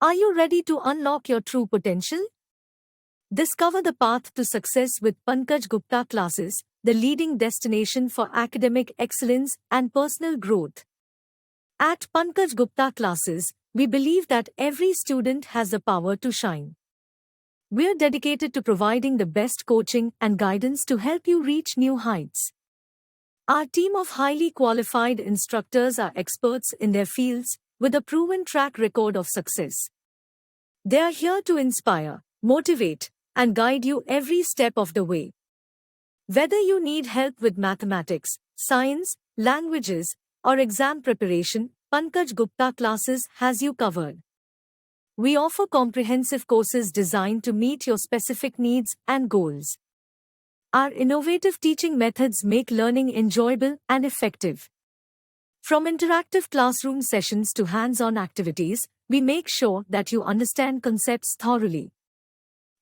Are you ready to unlock your true potential? Discover the path to success with Pankaj Gupta Classes, the leading destination for academic excellence and personal growth. At Pankaj Gupta Classes, we believe that every student has the power to shine. We're dedicated to providing the best coaching and guidance to help you reach new heights. Our team of highly qualified instructors are experts in their fields with a proven track record of success. They are here to inspire, motivate, and guide you every step of the way. Whether you need help with mathematics, science, languages, or exam preparation, Pankaj Gupta Classes has you covered. We offer comprehensive courses designed to meet your specific needs and goals. Our innovative teaching methods make learning enjoyable and effective. From interactive classroom sessions to hands-on activities, we make sure that you understand concepts thoroughly.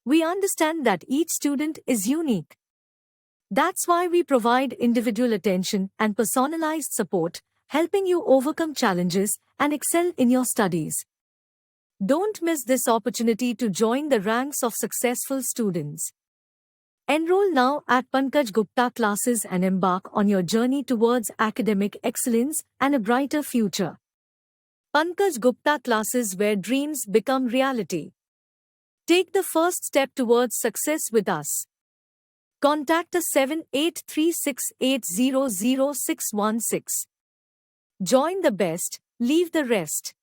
We understand that each student is unique. That's why we provide individual attention and personalized support, helping you overcome challenges and excel in your studies. Don't miss this opportunity to join the ranks of successful students. Enroll now at Pankaj Gupta Classes and embark on your journey towards academic excellence and a brighter future. Pankaj Gupta Classes, where dreams become reality. Take the first step towards success with us. Contact us 7836800616. Join the best, leave the rest.